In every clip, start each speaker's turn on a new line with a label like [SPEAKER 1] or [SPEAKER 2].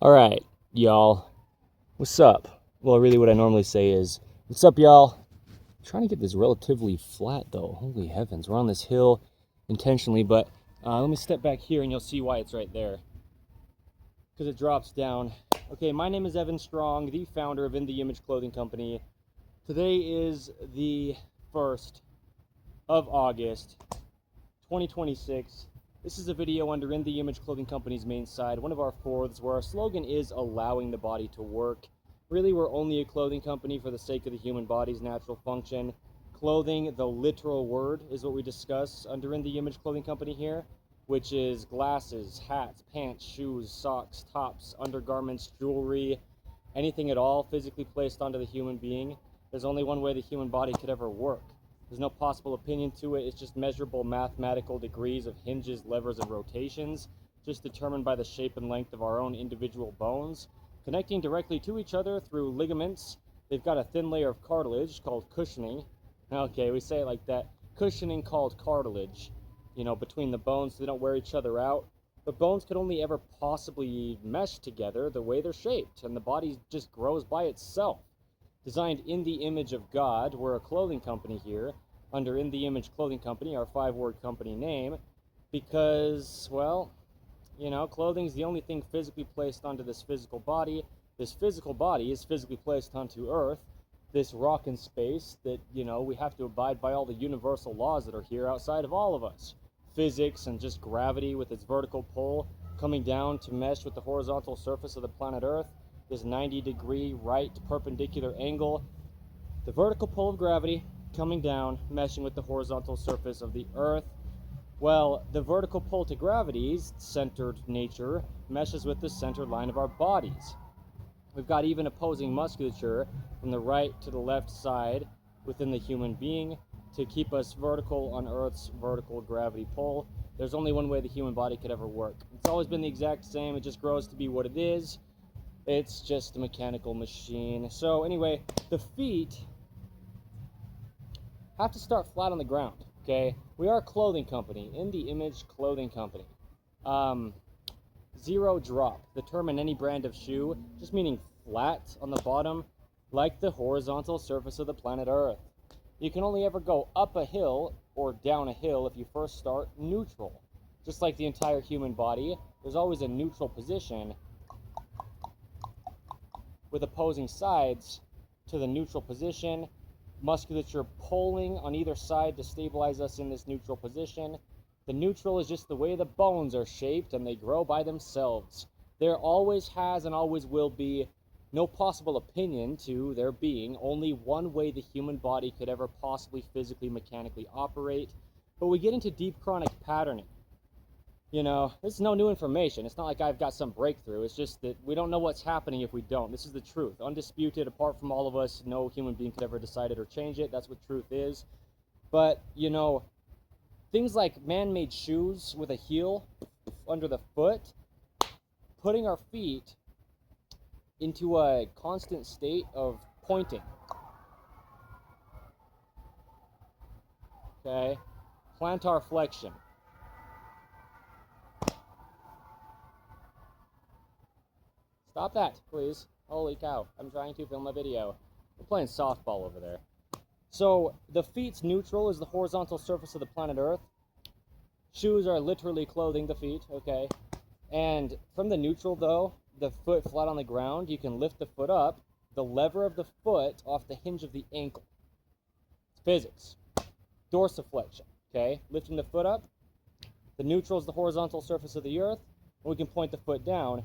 [SPEAKER 1] Alright, y'all. What's up? Well, really what I normally say is, what's up, y'all? I'm trying to get this relatively flat, though. Holy heavens. We're on this hill intentionally, but let me step back here and you'll see why it's right there. Because it drops down. Okay, my name is Evan Strong, the founder of In The Image Clothing Company. Today is the 1st of August, 2026. This is a video under In The Image Clothing Company's main side, one of our fourths, where our slogan is allowing the body to work. Really, we're only a clothing company for the sake of the human body's natural function. Clothing, the literal word, is what we discuss under In The Image Clothing Company here, which is glasses, hats, pants, shoes, socks, tops, undergarments, jewelry, anything at all physically placed onto the human being. There's only one way the human body could ever work. There's no possible opinion to it. It's just measurable mathematical degrees of hinges, levers, and rotations, just determined by the shape and length of our own individual bones, connecting directly to each other through ligaments. They've got a thin layer of cartilage called cushioning. Okay, we say it like that. Cushioning called cartilage, between the bones so they don't wear each other out. But bones could only ever possibly mesh together the way they're shaped, and the body just grows by itself. Designed in the image of God, we're a clothing company here, under In The Image Clothing Company, our 5-word company name, because, well, clothing's the only thing physically placed onto this physical body. This physical body is physically placed onto Earth, this rock in space that, we have to abide by all the universal laws that are here outside of all of us. Physics and just gravity with its vertical pull coming down to mesh with the horizontal surface of the planet Earth. This 90-degree right perpendicular angle, the vertical pull of gravity coming down, meshing with the horizontal surface of the Earth. Well, the vertical pull to gravity's centered nature meshes with the center line of our bodies. We've got even opposing musculature from the right to the left side within the human being to keep us vertical on Earth's vertical gravity pull. There's only one way the human body could ever work. It's always been the exact same. It just grows to be what it is. It's just a mechanical machine. So anyway, the feet have to start flat on the ground, okay? We are a clothing company, In The Image Clothing Company. Zero drop, the term in any brand of shoe, just meaning flat on the bottom, like the horizontal surface of the planet Earth. You can only ever go up a hill or down a hill if you first start neutral. Just like the entire human body, there's always a neutral position with opposing sides to the neutral position, musculature pulling on either side to stabilize us in this neutral position. The neutral is just the way the bones are shaped, and they grow by themselves. There always has and always will be no possible opinion to there being only one way the human body could ever possibly physically, mechanically operate. But we get into deep chronic patterning. This is no new information. It's not like I've got some breakthrough. It's just that we don't know what's happening if we don't. This is the truth. Undisputed, apart from all of us, no human being could ever decide it or change it. That's what truth is. But, things like man-made shoes with a heel under the foot, putting our feet into a constant state of pointing. Okay? Plantar flexion. Stop that, please. Holy cow. I'm trying to film a video. We're playing softball over there. So, the feet's neutral is the horizontal surface of the planet Earth. Shoes are literally clothing the feet, okay? And from the neutral, though, the foot flat on the ground, you can lift the foot up, the lever of the foot off the hinge of the ankle. It's physics. Dorsiflexion, okay? Lifting the foot up. The neutral is the horizontal surface of the Earth. And we can point the foot down.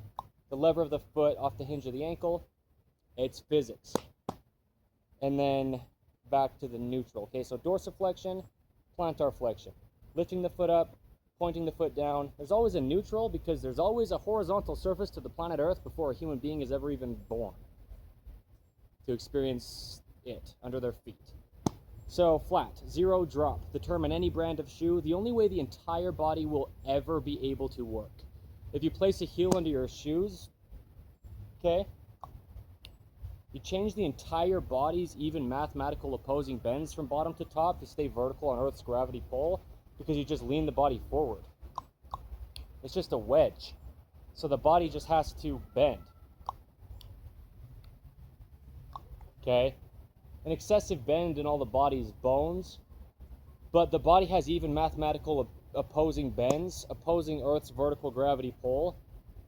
[SPEAKER 1] The lever of the foot off the hinge of the ankle, it's physics. And then back to the neutral. Okay, so dorsiflexion, plantar flexion. Lifting the foot up, pointing the foot down. There's always a neutral because there's always a horizontal surface to the planet Earth before a human being is ever even born to experience it under their feet. So flat, zero drop, the term in any brand of shoe, the only way the entire body will ever be able to work. If you place a heel under your shoes, okay, you change the entire body's even mathematical opposing bends from bottom to top to stay vertical on Earth's gravity pull because you just lean the body forward. It's just a wedge. So the body just has to bend. Okay? An excessive bend in all the body's bones, but the body has even mathematical opposing bends, opposing Earth's vertical gravity pull,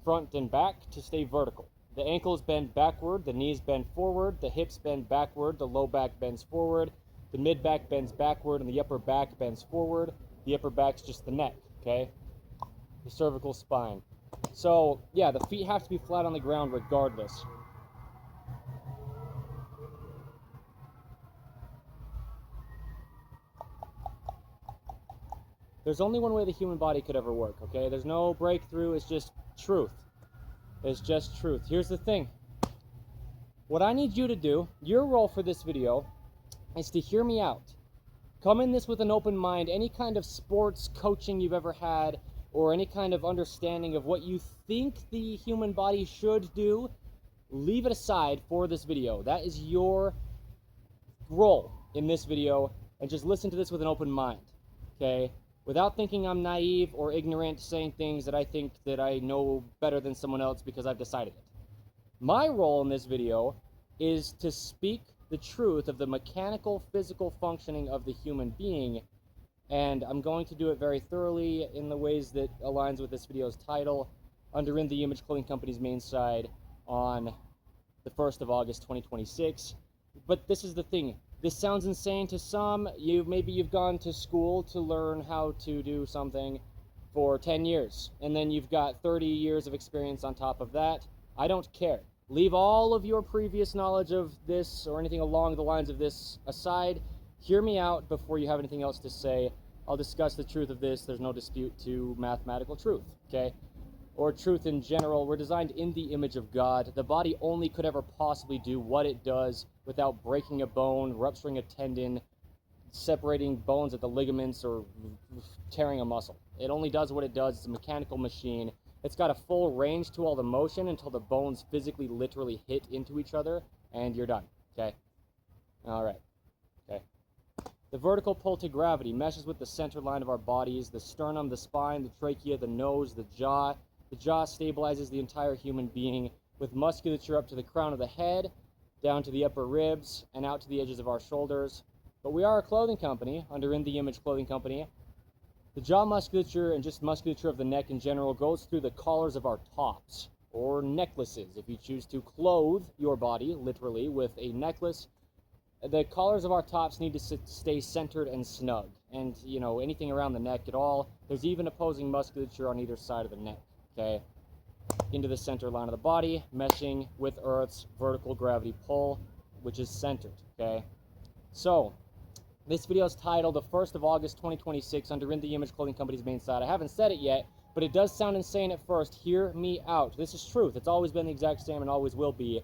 [SPEAKER 1] front and back, to stay vertical. The ankles bend backward, the knees bend forward, the hips bend backward, the low back bends forward, the mid back bends backward, and the upper back bends forward. The upper back's just the neck, okay? The cervical spine. So, yeah, the feet have to be flat on the ground regardless. There's only one way the human body could ever work, okay? There's no breakthrough, it's just truth. It's just truth. Here's the thing. What I need you to do, your role for this video, is to hear me out. Come in this with an open mind. Any kind of sports coaching you've ever had, or any kind of understanding of what you think the human body should do, leave it aside for this video. That is your role in this video, and just listen to this with an open mind, okay? Without thinking I'm naive or ignorant, saying things that I think that I know better than someone else because I've decided it. My role in this video is to speak the truth of the mechanical, physical functioning of the human being, and I'm going to do it very thoroughly in the ways that aligns with this video's title, under In The Image Clothing Company's main side on the 1st of August 2026. But this is the thing. This sounds insane to some. Maybe you've gone to school to learn how to do something for 10 years, and then you've got 30 years of experience on top of that. I don't care. Leave all of your previous knowledge of this or anything along the lines of this aside. Hear me out before you have anything else to say. I'll discuss the truth of this. There's no dispute to mathematical truth, okay? Or truth in general. We're designed in the image of God. The body only could ever possibly do what it does without breaking a bone, rupturing a tendon, separating bones at the ligaments, or tearing a muscle. It only does what it does. It's a mechanical machine. It's got a full range to all the motion until the bones physically, literally hit into each other, and you're done, okay? All right, okay. The vertical pull to gravity meshes with the center line of our bodies, the sternum, the spine, the trachea, the nose, the jaw. The jaw stabilizes the entire human being with musculature up to the crown of the head, down to the upper ribs, and out to the edges of our shoulders. But we are a clothing company, under In The Image Clothing Company. The jaw musculature and just musculature of the neck in general goes through the collars of our tops, or necklaces, if you choose to clothe your body, literally, with a necklace. The collars of our tops need to stay centered and snug, and, you know, anything around the neck at all. There's even opposing musculature on either side of the neck, okay? Into the center line of the body, meshing with Earth's vertical gravity pull, which is centered, okay? So, this video is titled The 1st of August 2026 under In The Image Clothing Company's main side. I haven't said it yet, but it does sound insane at first. Hear me out. This is truth. It's always been the exact same and always will be.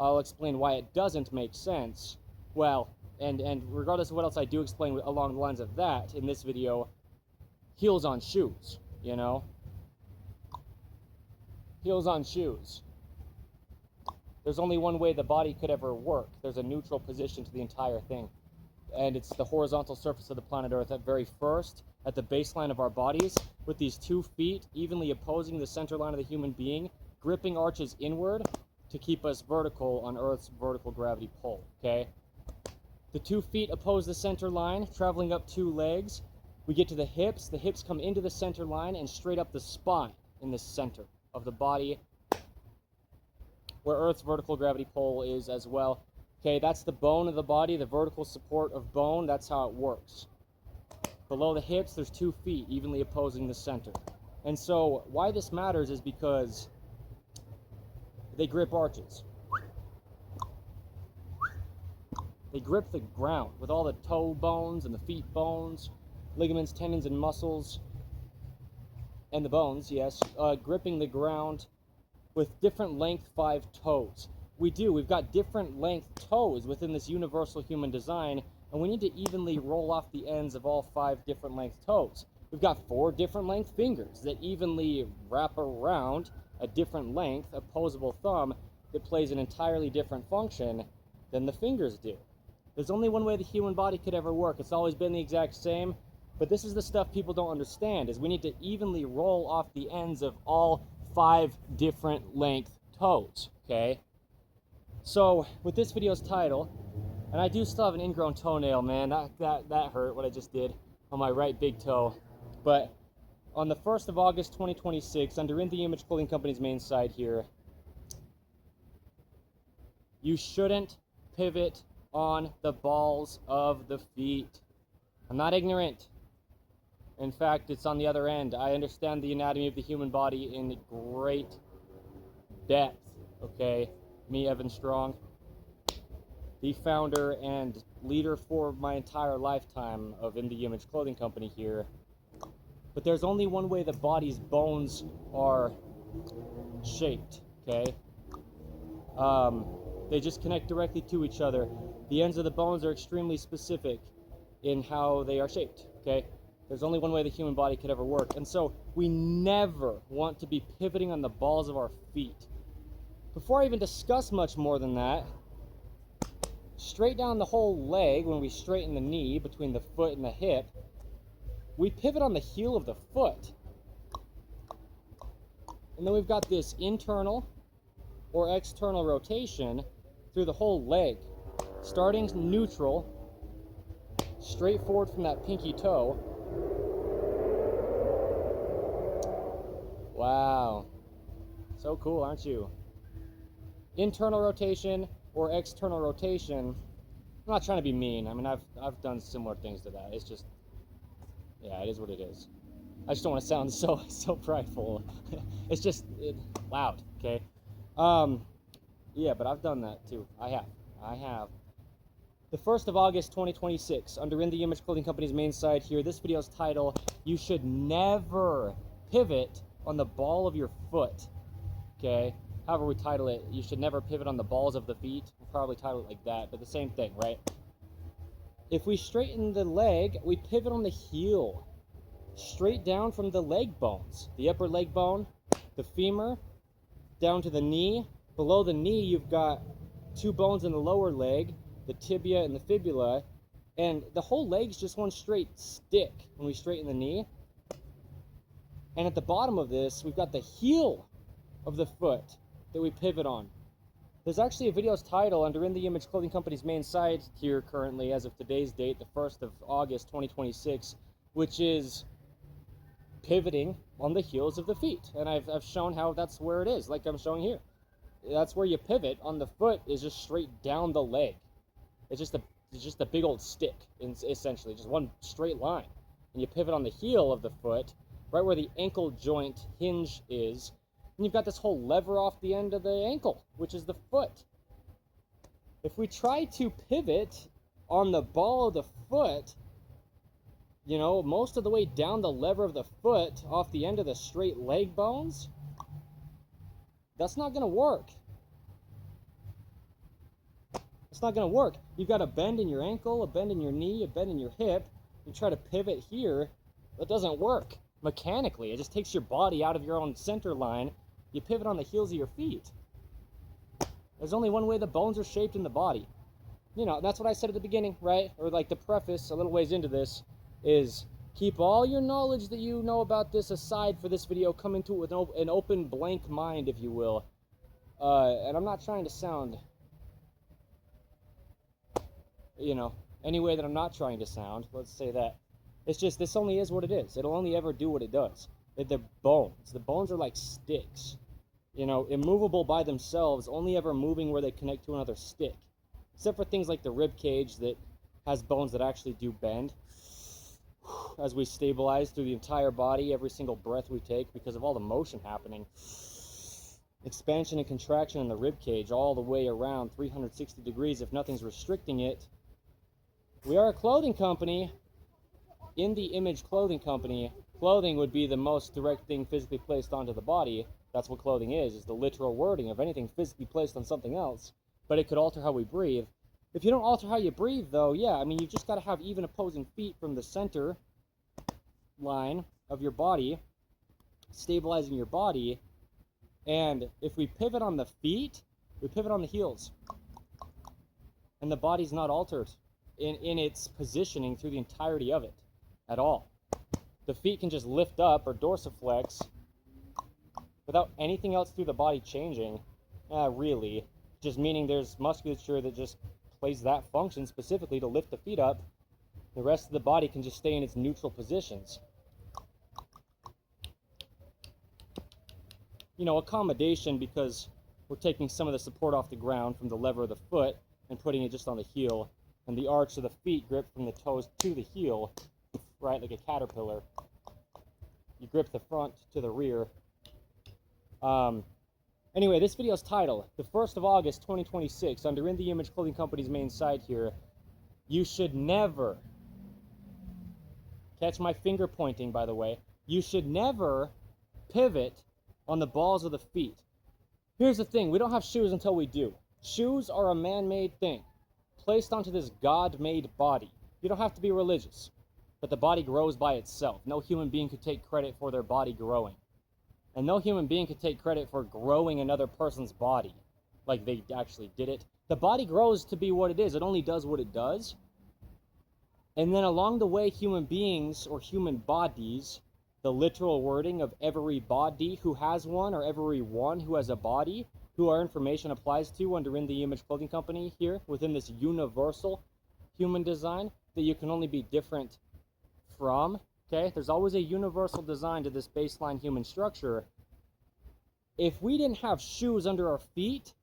[SPEAKER 1] I'll explain why it doesn't make sense. Well, and regardless of what else I do explain along the lines of that in this video, heels on shoes, you know? Heels on shoes. There's only one way the body could ever work. There's a neutral position to the entire thing. And it's the horizontal surface of the planet Earth at very first, at the baseline of our bodies, with these 2 feet evenly opposing the center line of the human being, gripping arches inward to keep us vertical on Earth's vertical gravity pull, okay? The 2 feet oppose the center line, traveling up 2 legs. We get to the hips come into the center line and straight up the spine in the center of the body, where Earth's vertical gravity pull is as well. Okay, that's the bone of the body, the vertical support of bone. That's how it works. Below the hips, there's 2 feet evenly opposing the center. And so why this matters is because they grip arches. They grip the ground with all the toe bones and the feet bones, ligaments, tendons, and muscles, and the bones, yes, gripping the ground with different length 5 toes. We've got different length toes within this universal human design, and we need to evenly roll off the ends of all 5 different length toes. We've got 4 different length fingers that evenly wrap around a different length, opposable thumb, that plays an entirely different function than the fingers do. There's only one way the human body could ever work. It's always been the exact same, but this is the stuff people don't understand, is we need to evenly roll off the ends of all 5 different length toes, okay? So with this video's title, and I do still have an ingrown toenail, man, that hurt what I just did on my right big toe, but on the 1st of August 2026, under In The Image Clothing Company's main site here, you shouldn't pivot on the balls of the feet. I'm not ignorant. In fact, it's on the other end. I understand the anatomy of the human body in great depth, okay? Me, Evan Strong, the founder and leader for my entire lifetime of In The Image Clothing Company here. But there's only one way the body's bones are shaped, okay? They just connect directly to each other. The ends of the bones are extremely specific in how they are shaped, okay? There's only one way the human body could ever work. And so we never want to be pivoting on the balls of our feet. Before I even discuss much more than that, straight down the whole leg, when we straighten the knee between the foot and the hip, we pivot on the heel of the foot. And then we've got this internal or external rotation through the whole leg, starting neutral, straight forward from that pinky toe. Wow, so cool, aren't you? Internal rotation or external rotation. I'm not trying to be mean. I mean, I've done similar things to that. It's just, yeah, it is what it is. I just don't want to sound so prideful. It's just loud, okay? Yeah, but I've done that too. I have. The 1st of August 2026, under In The Image Clothing Company's main site here, this video's title, you should never pivot on the ball of your foot, okay? However we title it, you should never pivot on the balls of the feet. We'll probably title it like that, but the same thing, right? If we straighten the leg, we pivot on the heel, straight down from the leg bones, the upper leg bone, the femur, down to the knee. Below the knee, you've got 2 bones in the lower leg, the tibia and the fibula, and the whole leg's just one straight stick when we straighten the knee. And at the bottom of this, we've got the heel of the foot that we pivot on. There's actually a video's title under In The Image Clothing Company's main site here currently, as of today's date, the 1st of August 2026, which is pivoting on the heels of the feet. And I've shown how that's where it is, like I'm showing here. That's where you pivot on the foot, is just straight down the leg. It's just a big old stick, essentially, just one straight line. And you pivot on the heel of the foot, right where the ankle joint hinge is, and you've got this whole lever off the end of the ankle, which is the foot. If we try to pivot on the ball of the foot, you know, most of the way down the lever of the foot off the end of the straight leg bones, that's not going to work. It's not going to work. You've got a bend in your ankle, a bend in your knee, a bend in your hip. You try to pivot here, that doesn't work mechanically. It just takes your body out of your own center line. You pivot on the heels of your feet. There's only one way the bones are shaped in the body. You know, that's what I said at the beginning, right? Or like the preface, a little ways into this, is keep all your knowledge that you know about this aside for this video. Come into it with an open, blank mind, if you will. And I'm not trying to sound, you know, any way that I'm not trying to sound. Let's say that. It's just, this only is what it is. It'll only ever do what it does. The bones. The bones are like sticks. You know, immovable by themselves, only ever moving where they connect to another stick. Except for things like the rib cage that has bones that actually do bend as we stabilize through the entire body, every single breath we take, because of all the motion happening. Expansion and contraction in the rib cage all the way around 360 degrees if nothing's restricting it. We are a clothing company. In the Image Clothing Company, clothing would be the most direct thing physically placed onto the body. That's what clothing is the literal wording of anything physically placed on something else. But it could alter how we breathe. If you don't alter how you breathe, though, yeah, I mean, you've just got to have even opposing feet from the center line of your body, stabilizing your body. And if we pivot on the feet, we pivot on the heels. And the body's not altered in its positioning through the entirety of it at all. The feet can just lift up or dorsiflex, without anything else through the body changing, really, just meaning there's musculature that just plays that function specifically to lift the feet up. The rest of the body can just stay in its neutral positions. You know, accommodation, because we're taking some of the support off the ground from the lever of the foot and putting it just on the heel, and the arch of the feet grip from the toes to the heel, right, like a caterpillar. You grip the front to the rear. Anyway, this video's title, the 1st of August 2026, under In The Image Clothing Company's main site here. You should never, catch my finger pointing by the way, you should never pivot on the balls of the feet. Here's the thing, we don't have shoes until we do. Shoes are a man-made thing, placed onto this God-made body. You don't have to be religious, but the body grows by itself. No human being could take credit for their body growing. And no human being could take credit for growing another person's body, like they actually did it. The body grows to be what it is. It only does what it does. And then along the way, human beings or human bodies, the literal wording of every body who has one or everyone who has a body, who our information applies to under In The Image Clothing Company here, within this universal human design that you can only be different from. Okay, there's always a universal design to this baseline human structure. If we didn't have shoes under our feet,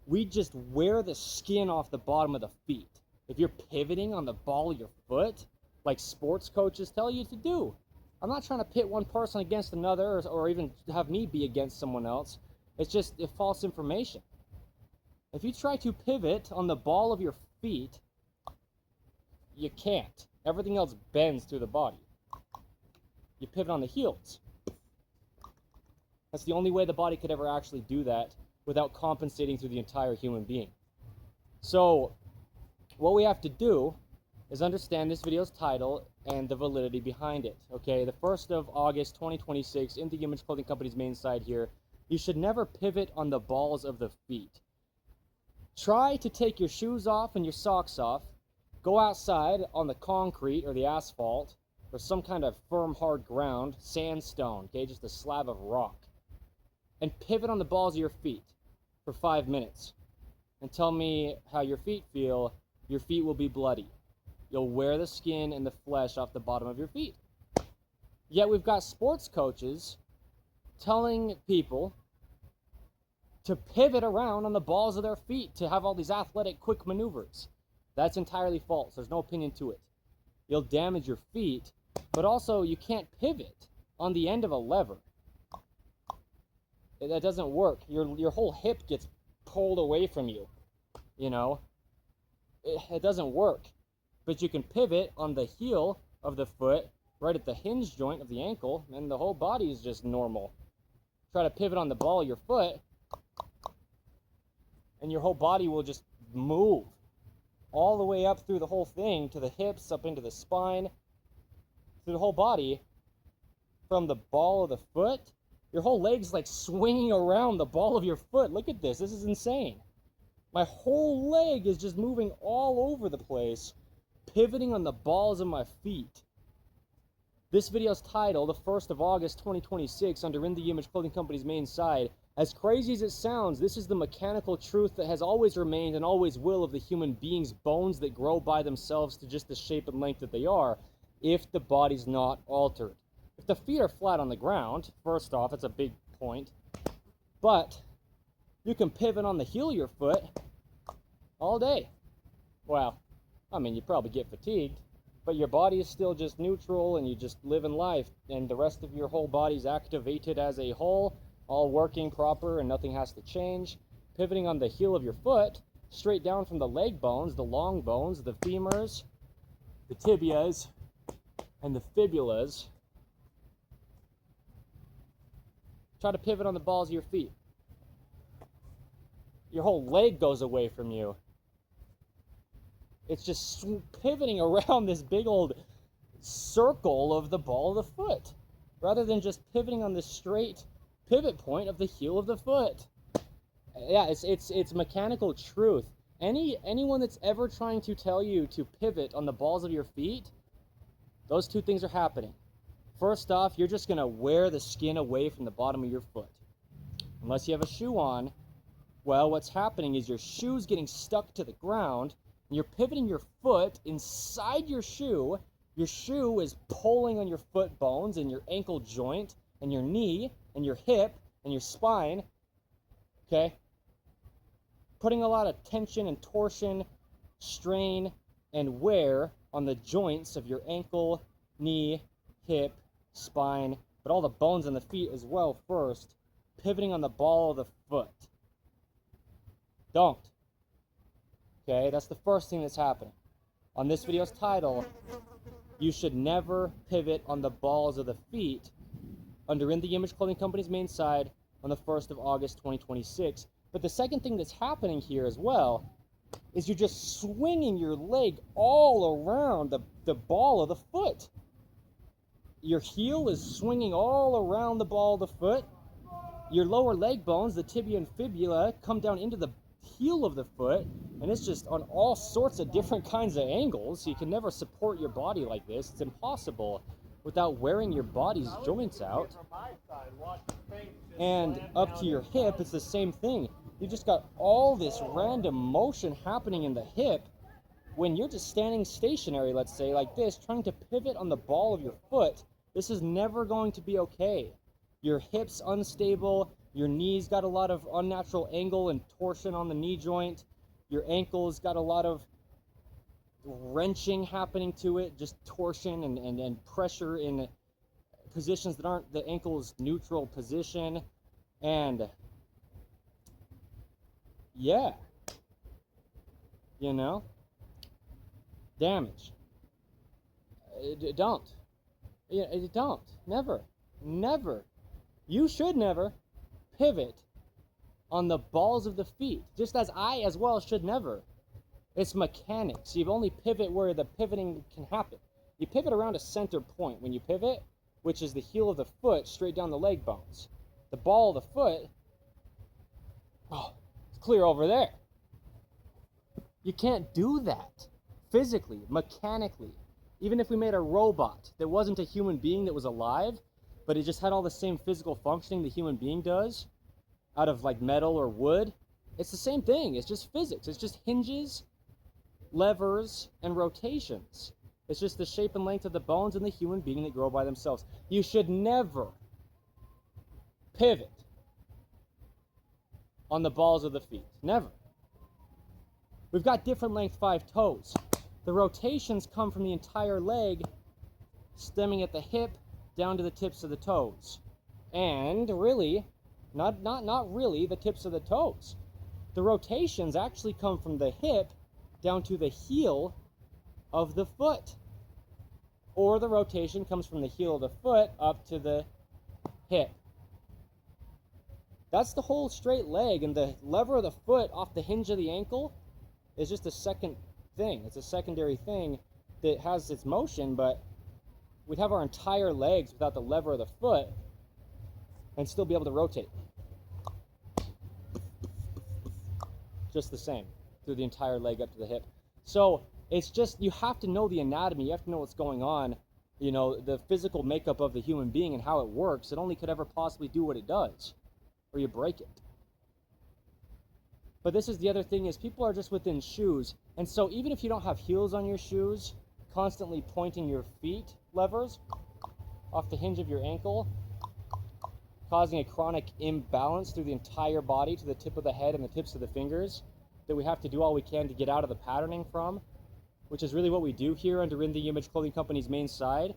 [SPEAKER 1] we'd just wear the skin off the bottom of the feet. If you're pivoting on the ball of your foot, like sports coaches tell you to do. I'm not trying to pit one person against another or even have me be against someone else. It's just false information. If you try to pivot on the ball of your feet, you can't. Everything else bends through the body. You pivot on the heels. That's the only way the body could ever actually do that without compensating through the entire human being. So what we have to do is understand this video's title and the validity behind it. Okay, the 1st of August 2026, In The Image Clothing Company's main site here. You should never pivot on the balls of the feet. Try to take your shoes off and your socks off. Go outside on the concrete or the asphalt or some kind of firm, hard ground, sandstone, okay, just a slab of rock, and pivot on the balls of your feet for 5 minutes and tell me how your feet feel. Your feet will be bloody. You'll wear the skin and the flesh off the bottom of your feet. Yet we've got sports coaches telling people to pivot around on the balls of their feet to have all these athletic, quick maneuvers. That's entirely false. There's no opinion to it. You'll damage your feet, but also you can't pivot on the end of a lever. That doesn't work. Your whole hip gets pulled away from you, you know. It doesn't work. But you can pivot on the heel of the foot, right at the hinge joint of the ankle, and the whole body is just normal. Try to pivot on the ball of your foot, and your whole body will just move all the way up through the whole thing, to the hips, up into the spine, through the whole body. From the ball of the foot, your whole leg's like swinging around the ball of your foot. Look at this. This is insane. My whole leg is just moving all over the place, pivoting on the balls of my feet. This video's title, the 1st of August 2026, under In The Image Clothing Company's main site. As crazy as it sounds, this is the mechanical truth that has always remained and always will of the human being's bones that grow by themselves to just the shape and length that they are, if the body's not altered. If the feet are flat on the ground, first off, it's a big point, but you can pivot on the heel of your foot all day. Well, I mean, you probably get fatigued, but your body is still just neutral and you just live in life, and the rest of your whole body's activated as a whole, all working proper, and nothing has to change. Pivoting on the heel of your foot, straight down from the leg bones, the long bones, the femurs, the tibias, and the fibulas. Try to pivot on the balls of your feet. Your whole leg goes away from you. It's just pivoting around this big old circle of the ball of the foot, rather than just pivoting on the straight pivot point of the heel of the foot. Yeah, it's mechanical truth. Anyone that's ever trying to tell you to pivot on the balls of your feet, those two things are happening. First off, you're just going to wear the skin away from the bottom of your foot. unless you have a shoe on, well, what's happening is your shoe's getting stuck to the ground, and you're pivoting your foot inside your shoe. Your shoe is pulling on your foot bones and your ankle joint and your knee and your hip and your spine, okay? Putting a lot of tension and torsion, strain, and wear on the joints of your ankle, knee, hip, spine, but all the bones in the feet as well first, pivoting on the ball of the foot. Don't. Okay, that's the first thing that's happening. On this video's title, you should never pivot on the balls of the feet under In The Image Clothing Company's main side on the 1st of August 2026. But the second thing that's happening here as well is you're just swinging your leg all around the ball of the foot. Your heel is swinging all around the ball of the foot. Your lower leg bones, the tibia and fibula, come down into the heel of the foot, and it's just on all sorts of different kinds of angles. So you can never support your body like this. It's impossible without wearing your body's joints out. And up to your hip, it's the same thing. You just got all this random motion happening in the hip when you're just standing stationary, let's say, like this, trying to pivot on the ball of your foot. This is never going to be okay. Your hip's unstable, your knee's got a lot of unnatural angle and torsion on the knee joint, your ankle's got a lot of wrenching happening to it, just torsion and pressure in positions that aren't the ankle's neutral position, and yeah, you know, damage. Don't. Don't. Never. Never. You should never pivot on the balls of the feet, just as I as well should never. It's mechanics. You only pivot where the pivoting can happen. You pivot around a center point when you pivot, which is the heel of the foot straight down the leg bones. The ball of the foot, oh, it's clear over there. You can't do that physically, mechanically. Even if we made a robot that wasn't a human being that was alive, but it just had all the same physical functioning the human being does, out of like metal or wood, it's the same thing. It's just physics. It's just hinges, levers, and rotations. It's just the shape and length of the bones in the human being that grow by themselves. You should never pivot on the balls of the feet. Never. We've got different length 5 toes. The rotations come from the entire leg, stemming at the hip down to the tips of the toes. And really, not really the tips of the toes. The rotations actually come from the hip down to the heel of the foot. Or the rotation comes from the heel of the foot up to the hip. That's the whole straight leg, and the lever of the foot off the hinge of the ankle is just a second thing. It's a secondary thing that has its motion, but we'd have our entire legs without the lever of the foot and still be able to rotate. Just the same through the entire leg up to the hip. So it's just, you have to know the anatomy, you have to know what's going on, you know, the physical makeup of the human being and how it works. It only could ever possibly do what it does, or you break it. But this is the other thing, is people are just within shoes, and so even if you don't have heels on your shoes, constantly pointing your feet levers off the hinge of your ankle, causing a chronic imbalance through the entire body to the tip of the head and the tips of the fingers that we have to do all we can to get out of the patterning from, which is really what we do here under In The Image Clothing Company's main side.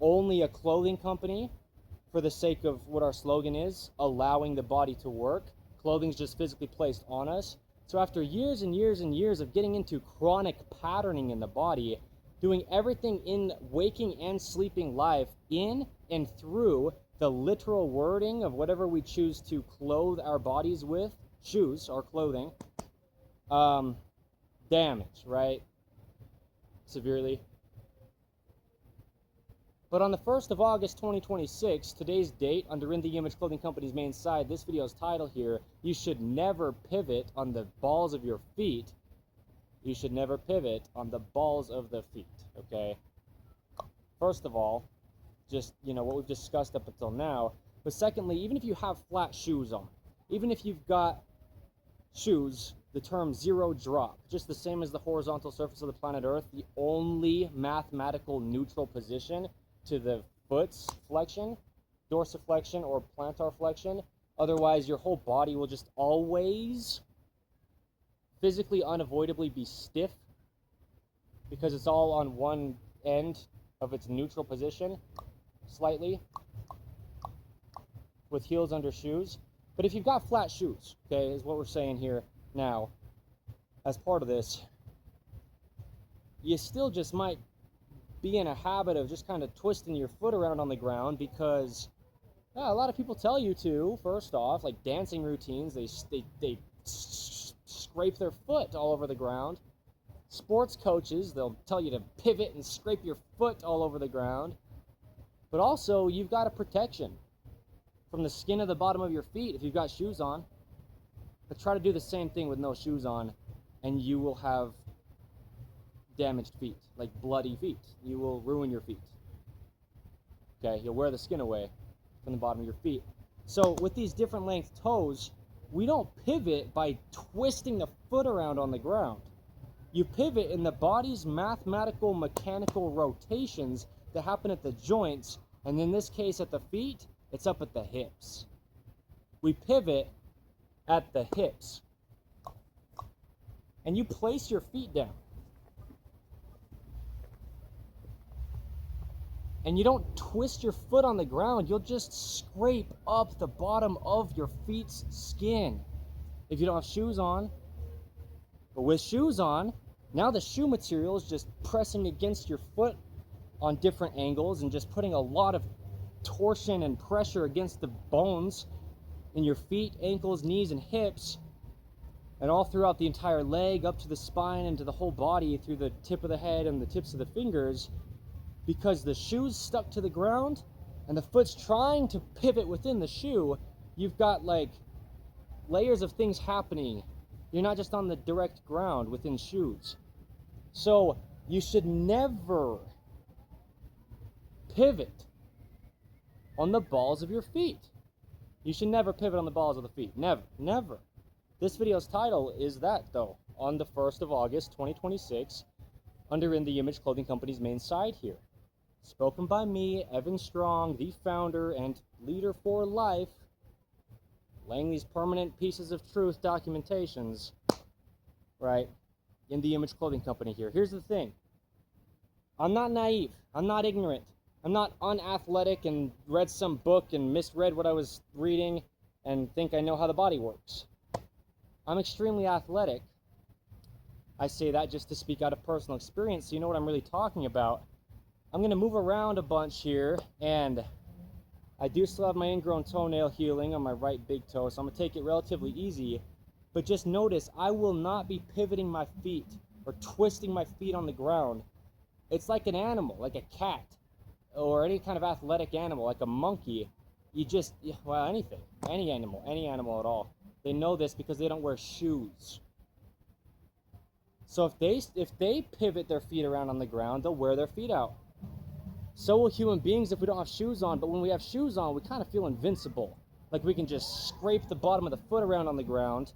[SPEAKER 1] Only a clothing company, for the sake of what our slogan is, allowing the body to work. Clothing's just physically placed on us. So after years and years and years of getting into chronic patterning in the body, doing everything in waking and sleeping life in and through the literal wording of whatever we choose to clothe our bodies with, shoes or clothing, damage, right? Severely. But on the 1st of August 2026, today's date, under In The Image Clothing Company's main side, this video's title here, you should never pivot on the balls of your feet. You should never pivot on the balls of the feet, okay? First of all, just, you know, what we've discussed up until now. But secondly, even if you have flat shoes on, even if you've got shoes, the term zero drop, just the same as the horizontal surface of the planet Earth, the only mathematical neutral position to the foot's flexion, dorsiflexion or plantar flexion. Otherwise, your whole body will just always physically unavoidably be stiff because it's all on one end of its neutral position, slightly, with heels under shoes. But if you've got flat shoes, okay, is what we're saying here now, as part of this, you still just might be in a habit of just kind of twisting your foot around on the ground because a lot of people tell you to, first off, like dancing routines, they scrape their foot all over the ground. Sports coaches, they'll tell you to pivot and scrape your foot all over the ground. But also, you've got a protection from the skin of the bottom of your feet if you've got shoes on. But try to do the same thing with no shoes on, and you will have damaged feet, like bloody feet. You will ruin your feet. Okay, you'll wear the skin away from the bottom of your feet. So with these different length toes, we don't pivot by twisting the foot around on the ground. You pivot in the body's mathematical mechanical rotations that happen at the joints, and in this case at the feet, it's up at the hips. We pivot at the hips. And you place your feet down. And you don't twist your foot on the ground, you'll just scrape up the bottom of your feet's skin if you don't have shoes on. But with shoes on, now the shoe material is just pressing against your foot on different angles and just putting a lot of torsion and pressure against the bones in your feet, ankles, knees, and hips, and all throughout the entire leg, up to the spine and to the whole body, through the tip of the head and the tips of the fingers. Because the shoe's stuck to the ground and the foot's trying to pivot within the shoe, you've got like layers of things happening. You're not just on the direct ground within shoes. So you should never pivot on the balls of your feet. You should never pivot on the balls of the feet. Never, never. This video's title is that, though, on the 1st of August, 2026, under In The Image Clothing Company's main site here. Spoken by me, Evan Strong, the founder and leader for life, laying these permanent pieces of truth documentations, right, in The Image Clothing Company here. Here's the thing. I'm not naive. I'm not ignorant. I'm not unathletic and read some book and misread what I was reading and think I know how the body works. I'm extremely athletic. I say that just to speak out of personal experience so you know what I'm really talking about. I'm going to move around a bunch here, and I do still have my ingrown toenail healing on my right big toe, so I'm going to take it relatively easy. But just notice, I will not be pivoting my feet or twisting my feet on the ground. It's like an animal, like a cat, or any kind of athletic animal, like a monkey. You just, well, anything, any animal at all. They know this because they don't wear shoes. So if they pivot their feet around on the ground, they'll wear their feet out. So will human beings if we don't have shoes on, but when we have shoes on, we kind of feel invincible. Like we can just scrape the bottom of the foot around on the ground,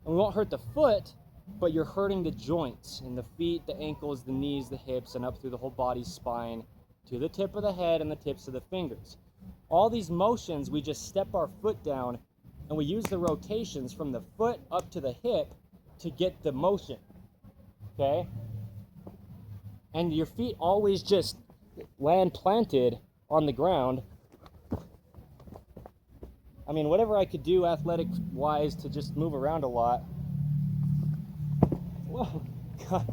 [SPEAKER 1] and we won't hurt the foot, but you're hurting the joints in the feet, the ankles, the knees, the hips, and up through the whole body's spine to the tip of the head and the tips of the fingers. All these motions, we just step our foot down, and we use the rotations from the foot up to the hip to get the motion, okay? And your feet always just land planted on the ground. I mean, whatever I could do athletic-wise to just move around a lot. Whoa, gosh.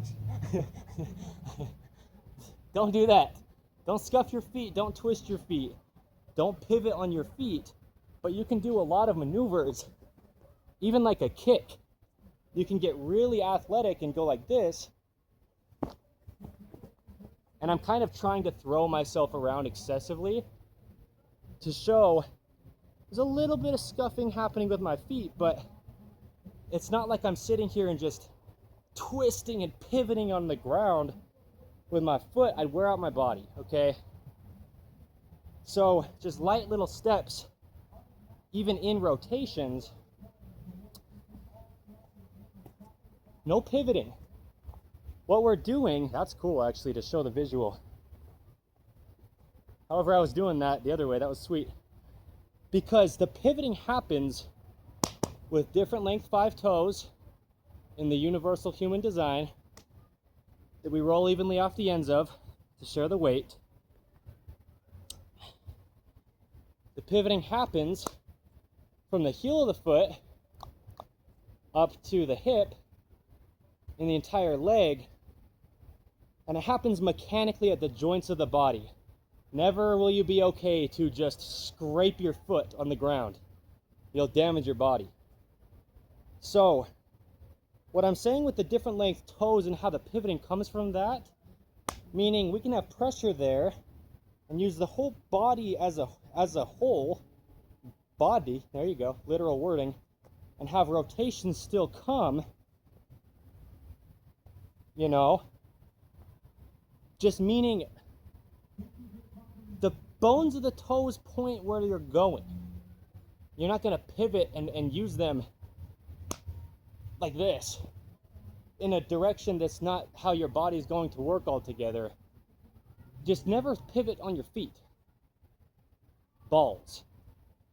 [SPEAKER 1] Don't do that. Don't scuff your feet. Don't twist your feet. Don't pivot on your feet. But you can do a lot of maneuvers, even like a kick. You can get really athletic and go like this. And I'm kind of trying to throw myself around excessively to show there's a little bit of scuffing happening with my feet, but it's not like I'm sitting here and just twisting and pivoting on the ground with my foot. I'd wear out my body, okay? So just light little steps even in rotations, no pivoting. What we're doing, that's cool actually to show the visual. However, I was doing that the other way, that was sweet. Because the pivoting happens with different length 5 toes in the universal human design that we roll evenly off the ends of to share the weight. The pivoting happens from the heel of the foot up to the hip in the entire leg, and it happens mechanically at the joints of the body. Never will you be okay to just scrape your foot on the ground. You'll damage your body. So, what I'm saying with the different length toes and how the pivoting comes from that, meaning we can have pressure there and use the whole body as a whole body, there you go, literal wording, and have rotation still come, you know, just meaning the bones of the toes point where you're going. You're not going to pivot and use them like this in a direction that's not how your body's going to work altogether. Just never pivot on your feet, balls,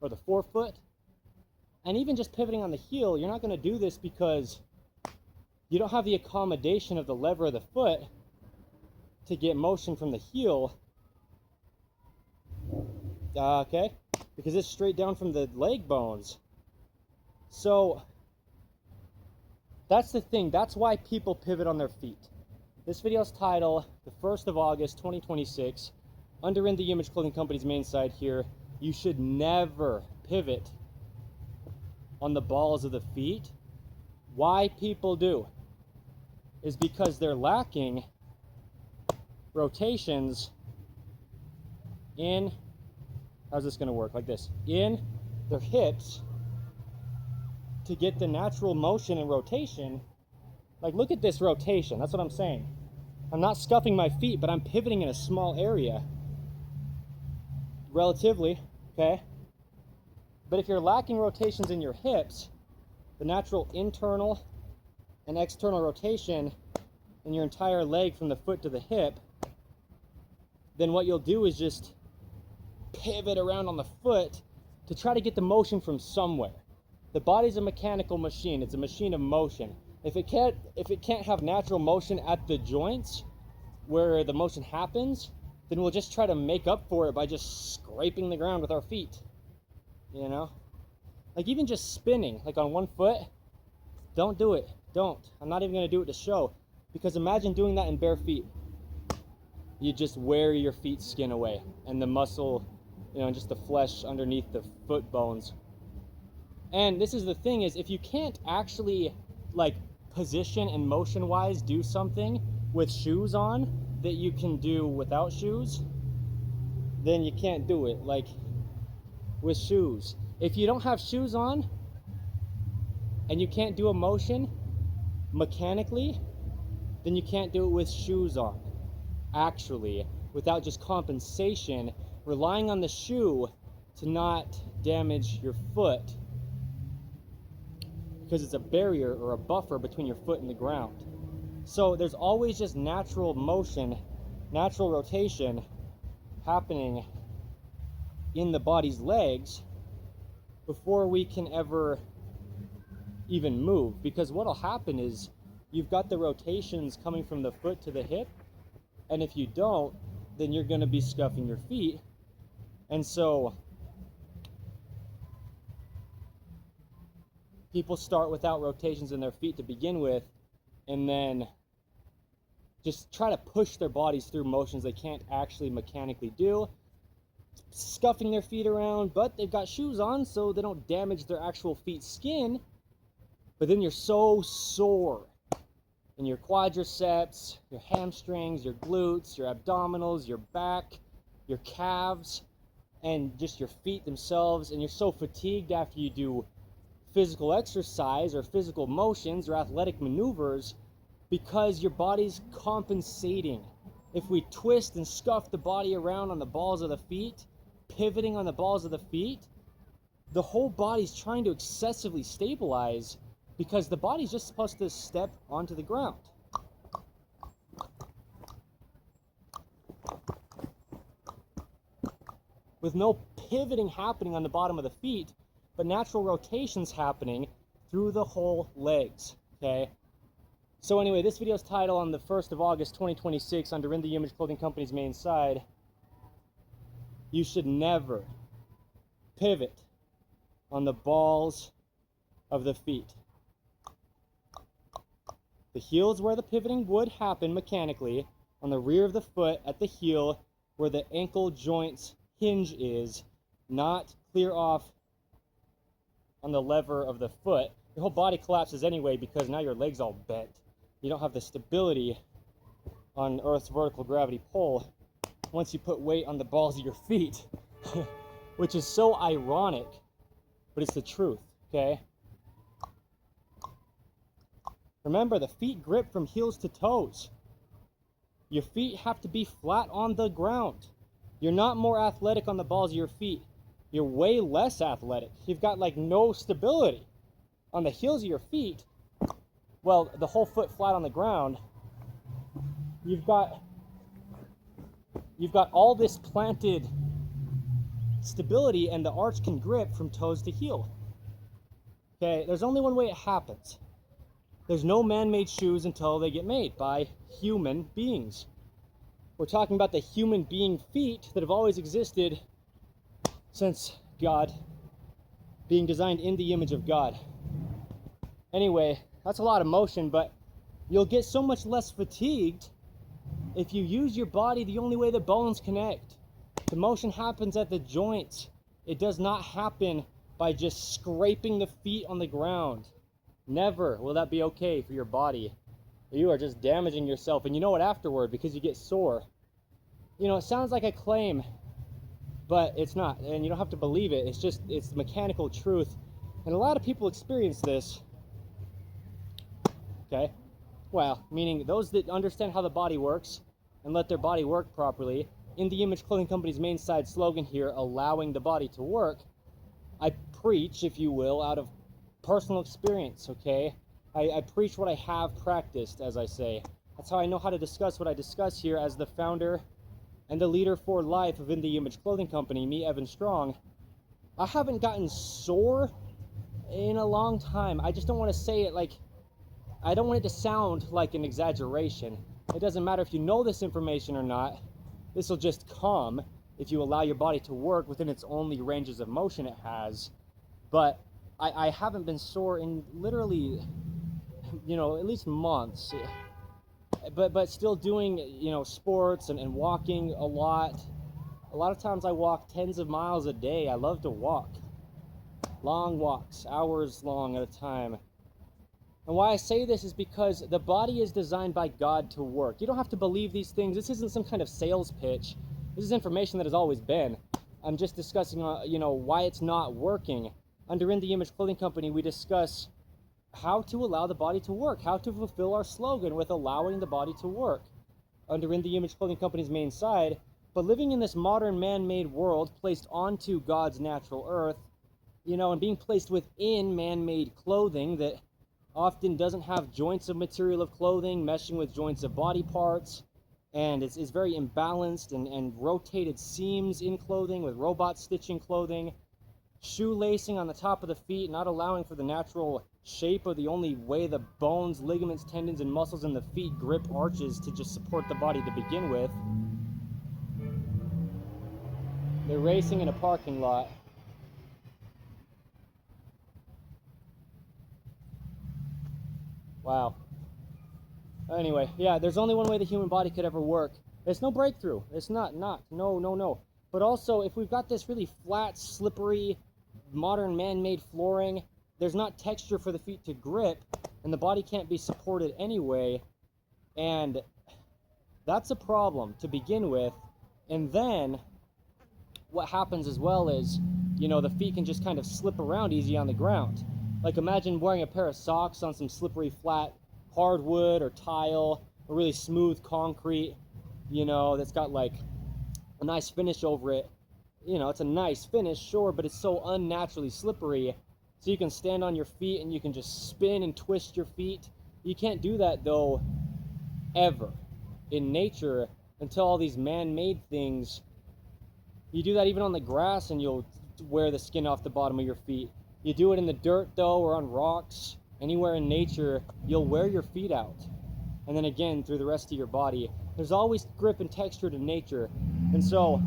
[SPEAKER 1] or the forefoot. And even just pivoting on the heel, you're not going to do this because you don't have the accommodation of the lever of the foot to get motion from the heel. Okay, because it's straight down from the leg bones. So that's the thing. That's why people pivot on their feet. This video's title, the 1st of August, 2026, under In The Image Clothing Company's main site here. You should never pivot on the balls of the feet. Why people do is because they're lacking rotations in, how's this going to work? Like this, in their hips to get the natural motion and rotation. Like, look at this rotation. That's what I'm saying. I'm not scuffing my feet, but I'm pivoting in a small area relatively, okay? But if you're lacking rotations in your hips, the natural internal and external rotation in your entire leg from the foot to the hip, then what you'll do is just pivot around on the foot to try to get the motion from somewhere. The body's a mechanical machine. It's a machine of motion. If it can't have natural motion at the joints where the motion happens, then we'll just try to make up for it by just scraping the ground with our feet. You know? Like even just spinning, like on one foot, don't do it. Don't. I'm not even going to do it to show. Because imagine doing that in bare feet. You just wear your feet skin away and the muscle, you know, and just the flesh underneath the foot bones. And this is the thing, is if you can't actually like position and motion wise do something with shoes on that you can do without shoes, then you can't do it like with shoes. If you don't have shoes on and you can't do a motion mechanically, then you can't do it with shoes on. Actually, without just compensation, relying on the shoe to not damage your foot, because it's a barrier or a buffer between your foot and the ground. So there's always just natural motion, natural rotation happening in the body's legs before we can ever even move. Because what'll happen is you've got the rotations coming from the foot to the hip, and if you don't, then you're going to be scuffing your feet. And so people start without rotations in their feet to begin with, and then just try to push their bodies through motions they can't actually mechanically do, scuffing their feet around, but they've got shoes on so they don't damage their actual feet skin. But then you're so sore in your quadriceps, your hamstrings, your glutes, your abdominals, your back, your calves, and just your feet themselves, and you're so fatigued after you do physical exercise or physical motions or athletic maneuvers because your body's compensating. If we twist and scuff the body around on the balls of the feet, pivoting on the balls of the feet, the whole body's trying to excessively stabilize because the body's just supposed to step onto the ground. With no pivoting happening on the bottom of the feet, but natural rotations happening through the whole legs, okay? So anyway, this video's title on the 1st of August 2026 under In The Image Clothing Company's main side, you should never pivot on the balls of the feet. The heel is where the pivoting would happen mechanically, on the rear of the foot at the heel where the ankle joint's hinge is, not clear off on the lever of the foot. Your whole body collapses anyway because now your leg's all bent. You don't have the stability on Earth's vertical gravity pull once you put weight on the balls of your feet, which is so ironic, but it's the truth, okay? Remember, the feet grip from heels to toes. Your feet have to be flat on the ground. You're not more athletic on the balls of your feet. You're way less athletic. You've got like no stability. On the heels of your feet, well, the whole foot flat on the ground, you've got all this planted stability, and the arch can grip from toes to heel. Okay, there's only one way it happens. There's no man-made shoes until they get made by human beings. We're talking about the human being feet that have always existed since God, being designed in the image of God. Anyway, that's a lot of motion, but you'll get so much less fatigued if you use your body the only way the bones connect. The motion happens at the joints. It does not happen by just scraping the feet on the ground. Never will that be okay for your body. You are just damaging yourself, and you know it afterward because you get sore. You know, it sounds like a claim, but it's not, and you don't have to believe it. It's mechanical truth, and a lot of people experience this. Okay, well, meaning those that understand how the body works and let their body work properly. In the Image Clothing Company's main side slogan here, allowing the body to work, I preach, if you will, out of personal experience, okay? I preach what I have practiced, as I say. That's how I know how to discuss what I discuss here as the founder and the leader for life of In The Image Clothing Company, me, Evan Strong. I haven't gotten sore in a long time. I just don't want to say it like, I don't want it to sound like an exaggeration. It doesn't matter if you know this information or not. This will just come if you allow your body to work within its only ranges of motion it has. But I haven't been sore in literally, you know, at least months. But still doing, you know, sports and walking a lot. A lot of times I walk tens of miles a day. I love to walk. Long walks, hours long at a time. And why I say this is because the body is designed by God to work. You don't have to believe these things. This isn't some kind of sales pitch. This is information that has always been. I'm just discussing, you know, why it's not working. Under In The Image Clothing Company, we discuss how to allow the body to work, how to fulfill our slogan with allowing the body to work. Under In The Image Clothing Company's main side, but living in this modern man-made world placed onto God's natural earth, you know, and being placed within man-made clothing that often doesn't have joints of material of clothing meshing with joints of body parts, and it's very imbalanced and rotated seams in clothing with robot stitching clothing, shoelacing on the top of the feet, not allowing for the natural shape of the only way the bones, ligaments, tendons, and muscles in the feet grip arches to just support the body to begin with. They're racing in a parking lot. Wow. Anyway, yeah, there's only one way the human body could ever work. It's no breakthrough. It's not. No. But also, if we've got this really flat, slippery, modern man-made flooring, there's not texture for the feet to grip, and the body can't be supported anyway, and that's a problem to begin with. And then what happens as well is, you know, the feet can just kind of slip around easy on the ground. Like, imagine wearing a pair of socks on some slippery, flat hardwood or tile or really smooth concrete, you know, that's got like a nice finish over it. you know, it's a nice finish, sure, but it's so unnaturally slippery. So you can stand on your feet and you can just spin and twist your feet. You can't do that though ever in nature until all these man-made things. You do that even on the grass and you'll wear the skin off the bottom of your feet. You do it in the dirt though, or on rocks, anywhere in nature, you'll wear your feet out. And then again through the rest of your body. There's always grip and texture to nature. And so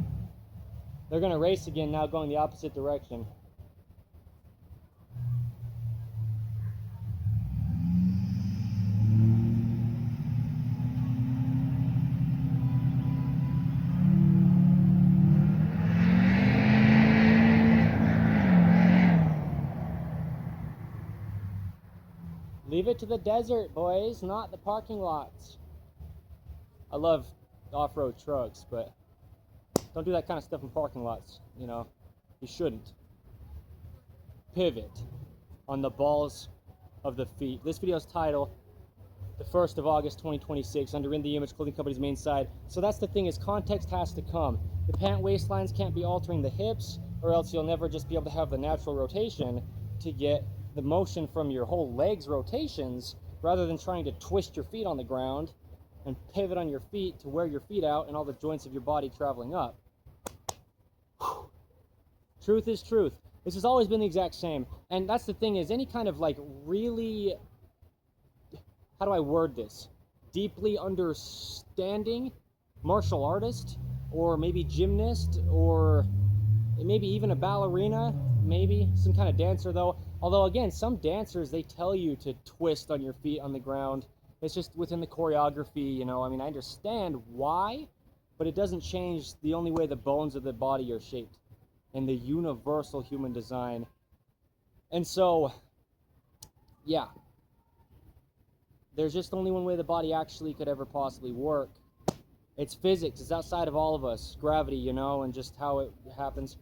[SPEAKER 1] they're gonna race again now, going the opposite direction. Leave it to the desert, boys, not the parking lots. I love off-road trucks, but don't do that kind of stuff in parking lots, you know. You shouldn't. Pivot on the balls of the feet. This video's title, the 1st of August 2026, under In The Image Clothing Company's main side. So that's the thing, is context has to come. The pant waistlines can't be altering the hips, or else you'll never just be able to have the natural rotation to get the motion from your whole legs rotations, rather than trying to twist your feet on the ground and pivot on your feet to wear your feet out and all the joints of your body traveling up. Whew. Truth is truth. This has always been the exact same. And that's the thing, is any kind of like really, how do I word this, deeply understanding martial artist, or maybe gymnast, or maybe even a ballerina, maybe some kind of dancer though. Although again, some dancers, they tell you to twist on your feet on the ground. It's just within the choreography, you know. I mean, I understand why, but it doesn't change the only way the bones of the body are shaped and the universal human design. And so, yeah, there's just only one way the body actually could ever possibly work. It's physics. It's outside of all of us. Gravity, you know, and just how it happens.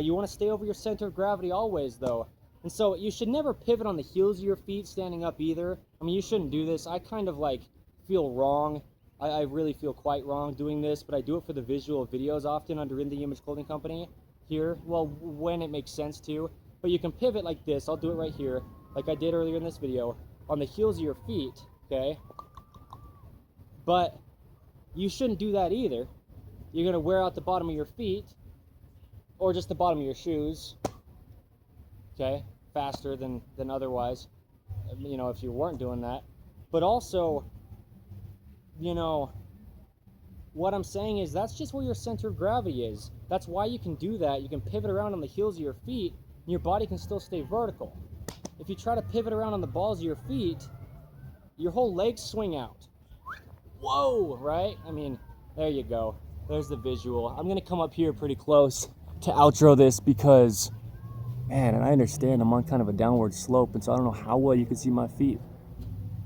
[SPEAKER 1] You want to stay over your center of gravity always, though. And so you should never pivot on the heels of your feet standing up either. I mean, you shouldn't do this. I kind of like feel wrong. I really feel quite wrong doing this, but I do it for the visual videos often under In The Image Clothing Company here. Well, when it makes sense to. But you can pivot like this. I'll do it right here, like I did earlier in this video, on the heels of your feet, okay? But you shouldn't do that either. You're going to wear out the bottom of your feet, or just the bottom of your shoes, okay, faster than otherwise, you know, if you weren't doing that. But also, you know, what I'm saying is that's just where your center of gravity is. That's why you can do that. You can pivot around on the heels of your feet, and your body can still stay vertical. If you try to pivot around on the balls of your feet, your whole legs swing out. Whoa, right? I mean, there you go. There's the visual. I'm going to come up here pretty close to outro this because, man, and I understand I'm on kind of a downward slope, and so I don't know how well you can see my feet.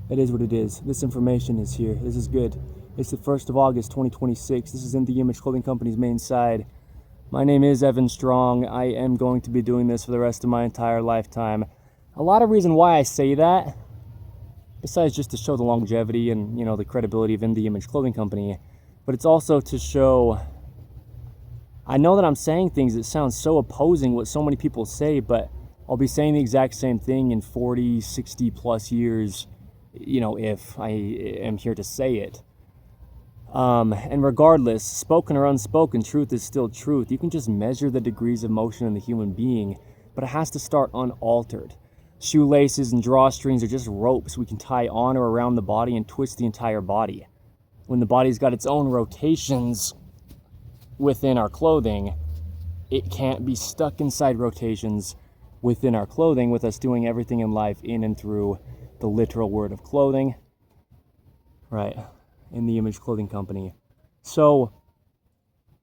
[SPEAKER 1] It is what it is. This information is here. This is good. It's the 1st of August 2026. This is In The Image Clothing Company's main side. My name is Evan Strong. I am going to be doing this for the rest of my entire lifetime. A lot of reason why I say that, besides just to show the longevity and, you know, the credibility of In The Image Clothing Company, but it's also to show, I know that I'm saying things that sound so opposing what so many people say, but I'll be saying the exact same thing in 40, 60 plus years, you know, if I am here to say it. And regardless, spoken or unspoken, truth is still truth. You can just measure the degrees of motion in the human being, but it has to start unaltered. Shoelaces and drawstrings are just ropes we can tie on or around the body and twist the entire body. When the body's got its own rotations within our clothing, it can't be stuck inside rotations within our clothing, with us doing everything in life in and through the literal word of clothing. Right. In The Image Clothing Company. So,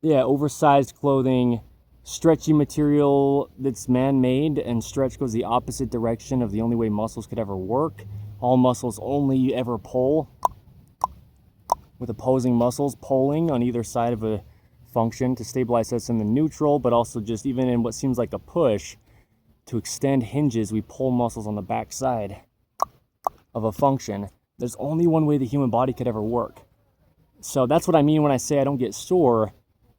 [SPEAKER 1] yeah, oversized clothing, stretchy material that's man-made, and stretch goes the opposite direction of the only way muscles could ever work. All muscles only ever pull, with opposing muscles pulling on either side of a function to stabilize us in the neutral, but also just even in what seems like a push to extend hinges, we pull muscles on the back side of a function. There's only one way the human body could ever work. So that's what I mean when I say I don't get sore.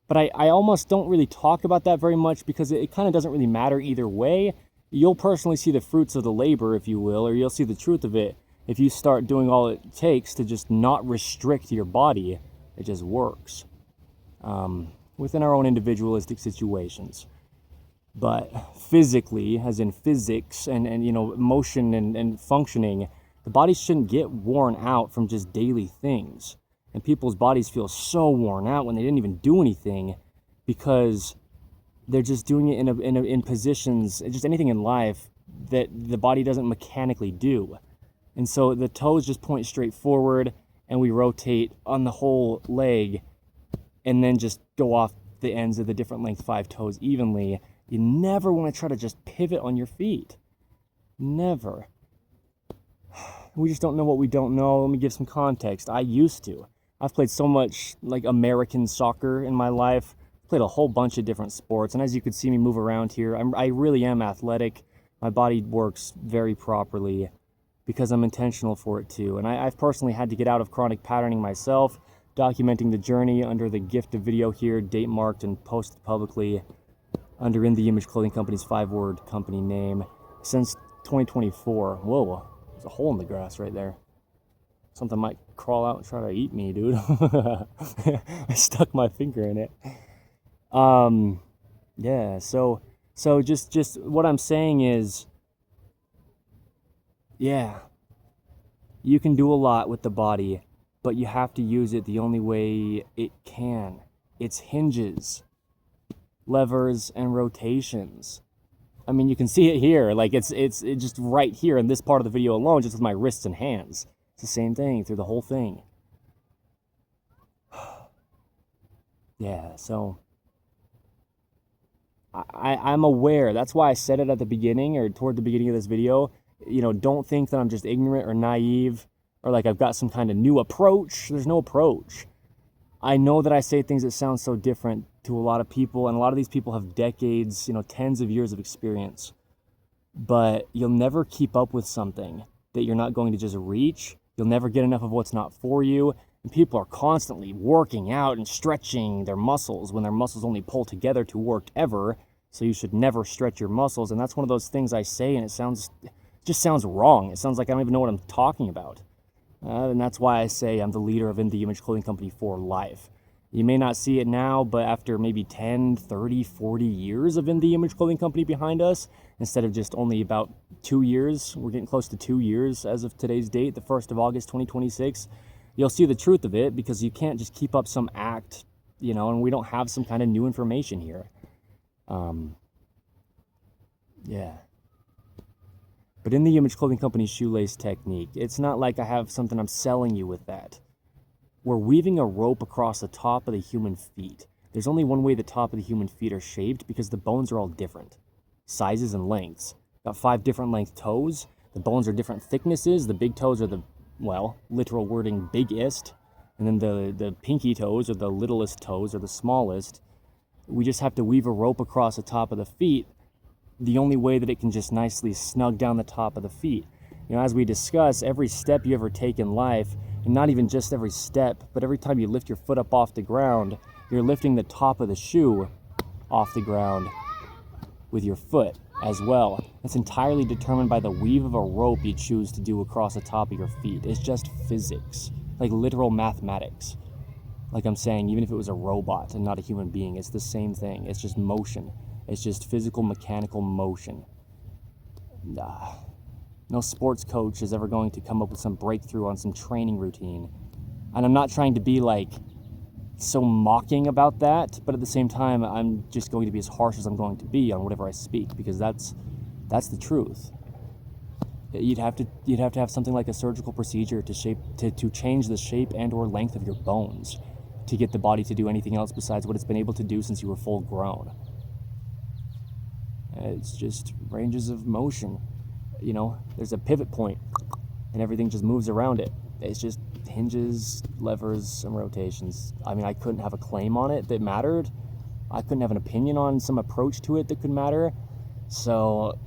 [SPEAKER 1] But I almost don't really talk about that very much because it kind of doesn't really matter either way. You'll personally see the fruits of the labor, if you will, or you'll see the truth of it if you start doing all it takes to just not restrict your body. It just works within our own individualistic situations. But physically, as in physics and you know, motion and functioning, the body shouldn't get worn out from just daily things. And people's bodies feel so worn out when they didn't even do anything because they're just doing it in positions, just anything in life that the body doesn't mechanically do. And so the toes just point straight forward and we rotate on the whole leg and then just go off the ends of the different length 5 toes evenly. You never want to try to just pivot on your feet. Never. We just don't know what we don't know. Let me give some context. I used to. I've played so much like American soccer in my life. Played a whole bunch of different sports. And as you could see me move around here, I really am athletic. My body works very properly because I'm intentional for it too. And I've personally had to get out of chronic patterning myself, documenting the journey under the gift of video here, date marked and posted publicly under In The Image Clothing Company's 5-word company name since 2024. Whoa, there's a hole in the grass right there. Something might crawl out and try to eat me, dude. I stuck my finger in it. Yeah, so just what I'm saying is, yeah, you can do a lot with the body, but you have to use it the only way it can. It's hinges, levers, and rotations. I mean, you can see it here. Like it's just right here in this part of the video alone, just with my wrists and hands. It's the same thing through the whole thing. Yeah, so I'm aware. That's why I said it at the beginning or toward the beginning of this video. You know, don't think that I'm just ignorant or naive or like I've got some kind of new approach. There's no approach. I know that I say things that sound so different to a lot of people, and a lot of these people have decades, you know, tens of years of experience. But you'll never keep up with something that you're not going to just reach. You'll never get enough of what's not for you. And people are constantly working out and stretching their muscles when their muscles only pull together to work ever. So you should never stretch your muscles. And that's one of those things I say, and it just sounds wrong. It sounds like I don't even know what I'm talking about. And that's why I say I'm the leader of In The Image Clothing Company for life. You may not see it now, but after maybe 10, 30, 40 years of In The Image Clothing Company behind us, instead of just only about 2 years, we're getting close to 2 years as of today's date, the 1st of August, 2026, you'll see the truth of it because you can't just keep up some act, you know, and we don't have some kind of new information here. Yeah. But In The Image Clothing Company's shoelace technique, it's not like I have something I'm selling you with that. We're weaving a rope across the top of the human feet. There's only one way the top of the human feet are shaped because the bones are all different. Sizes and lengths. Got 5 different length toes. The bones are different thicknesses. The big toes are the, well, literal wording biggest. And then the pinky toes are the littlest toes or the smallest. We just have to weave a rope across the top of the feet the only way that it can just nicely snug down the top of the feet. You know, as we discuss, every step you ever take in life, and not even just every step, but every time you lift your foot up off the ground, you're lifting the top of the shoe off the ground with your foot as well. It's entirely determined by the weave of a rope you choose to do across the top of your feet. It's just physics, like literal mathematics. Like I'm saying, even if it was a robot and not a human being, it's the same thing. It's just motion. It's just physical, mechanical motion. No sports coach is ever going to come up with some breakthrough on some training routine. And I'm not trying to be like so mocking about that, but at the same time, I'm just going to be as harsh as I'm going to be on whatever I speak, because that's the truth. You'd have to have something like a surgical procedure to change the shape and or length of your bones to get the body to do anything else besides what it's been able to do since you were full grown. It's just ranges of motion. You know, there's a pivot point and everything just moves around it. It's just hinges, levers, and rotations. I mean, I couldn't have a claim on it that mattered. I couldn't have an opinion on some approach to it that could matter. So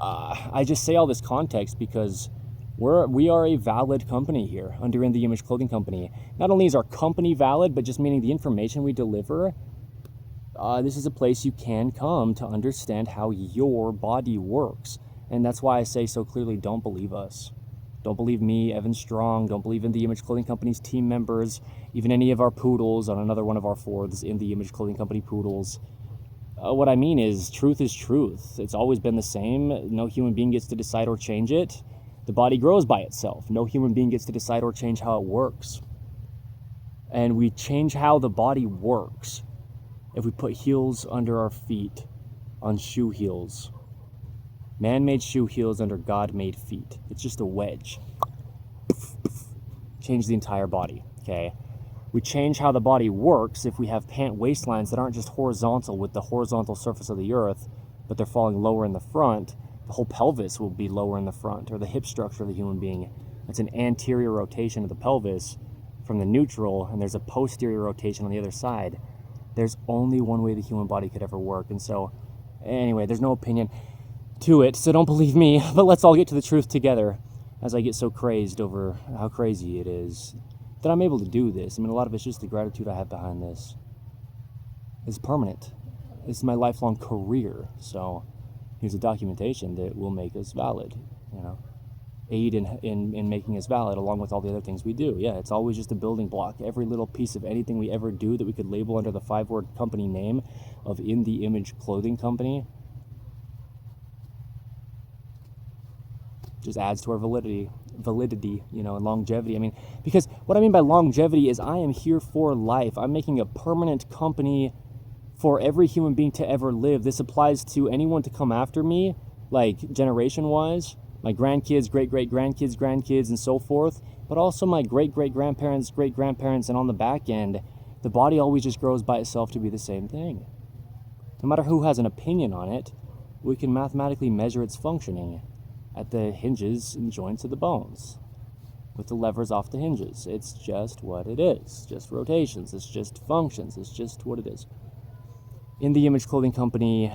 [SPEAKER 1] I just say all this context because We are a valid company here under In the Image Clothing Company. Not only is our company valid, but just meaning the information we deliver, this is a place you can come to understand how your body works. And that's why I say so clearly, don't believe us. Don't believe me, Evan Strong. Don't believe In the Image Clothing Company's team members, even any of our poodles on another one of our fourths, In the Image Clothing Company poodles. What I mean is, truth is truth. It's always been the same. No human being gets to decide or change it. The body grows by itself. No human being gets to decide or change how it works. And we change how the body works if we put heels under our feet on shoe heels. Man-made shoe heels under God-made feet. It's just a wedge. Change the entire body, okay? We change how the body works if we have pant waistlines that aren't just horizontal with the horizontal surface of the earth, but they're falling lower in the front. The whole pelvis will be lower in the front, or the hip structure of the human being. It's an anterior rotation of the pelvis from the neutral, and there's a posterior rotation on the other side. There's only one way the human body could ever work. And so, anyway, there's no opinion to it, so don't believe me, but let's all get to the truth together as I get so crazed over how crazy it is that I'm able to do this. I mean, a lot of it's just the gratitude I have behind this. It's permanent. This is my lifelong career, so here's a documentation that will make us valid, you know, aid in making us valid along with all the other things we do. Yeah, it's always just a building block. Every little piece of anything we ever do that we could label under the 5-word company name of In the Image Clothing Company just adds to our validity, you know, and longevity. I mean, because what I mean by longevity is I am here for life. I'm making a permanent company for every human being to ever live. This applies to anyone to come after me, like generation-wise, my grandkids, great-great-grandkids, grandkids, and so forth, but also my great-great-grandparents, great-grandparents, and on the back end, the body always just grows by itself to be the same thing. No matter who has an opinion on it, we can mathematically measure its functioning at the hinges and joints of the bones with the levers off the hinges. It's just what it is. Just rotations. It's just functions. It's just what it is. In the Image Clothing Company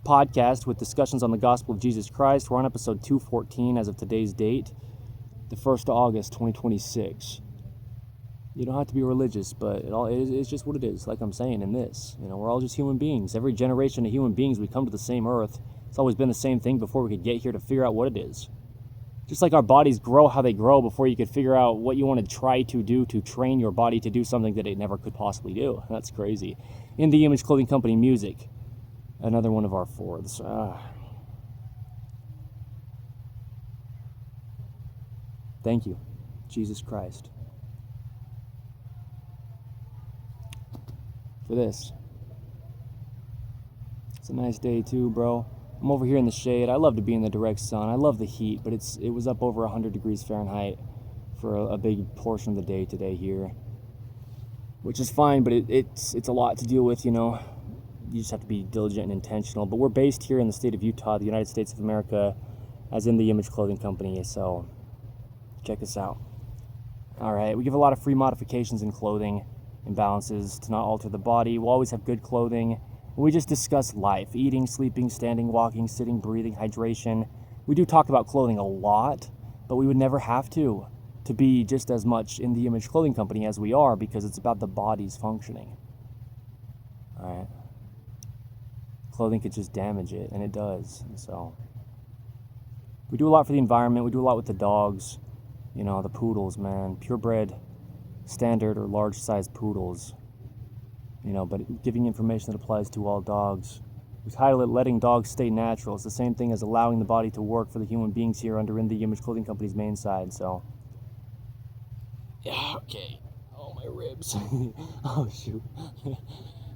[SPEAKER 1] podcast with discussions on the gospel of Jesus Christ. We're on episode 214 as of today's date, the 1st of August, 2026. You don't have to be religious, but it's just what it is, like I'm saying in this. You know, we're all just human beings. Every generation of human beings, we come to the same earth. It's always been the same thing before we could get here to figure out what it is. Just like our bodies grow how they grow before you could figure out what you want to try to do to train your body to do something that it never could possibly do. That's crazy. In the Image Clothing Company music, another one of our fourths. Thank you, Jesus Christ, for this. It's a nice day too, bro. I'm over here in the shade. I love to be in the direct sun. I love the heat, but it was up over 100 degrees Fahrenheit for a big portion of the day today here, which is fine, but it's a lot to deal with, you know. You just have to be diligent and intentional. But we're based here in the state of Utah, the United States of America, as In the Image Clothing Company, so check us out. All right, we give a lot of free modifications in clothing imbalances to not alter the body. We'll always have good clothing. We just discuss life, eating, sleeping, standing, walking, sitting, breathing, hydration. We do talk about clothing a lot, but we would never have to be just as much In the Image Clothing Company as we are, because it's about the body's functioning. All right. Clothing could just damage it, and it does. And so we do a lot for the environment. We do a lot with the dogs, you know, the poodles, man, purebred, standard or large-sized poodles. You know, but giving information that applies to all dogs. We title it Letting Dogs Stay Natural. It's the same thing as allowing the body to work for the human beings here under In the Image Clothing Company's main side, so. Yeah, okay. Oh, my ribs. Oh, shoot.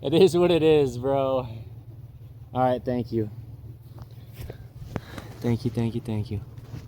[SPEAKER 1] It is what it is, bro. All right, thank you. Thank you.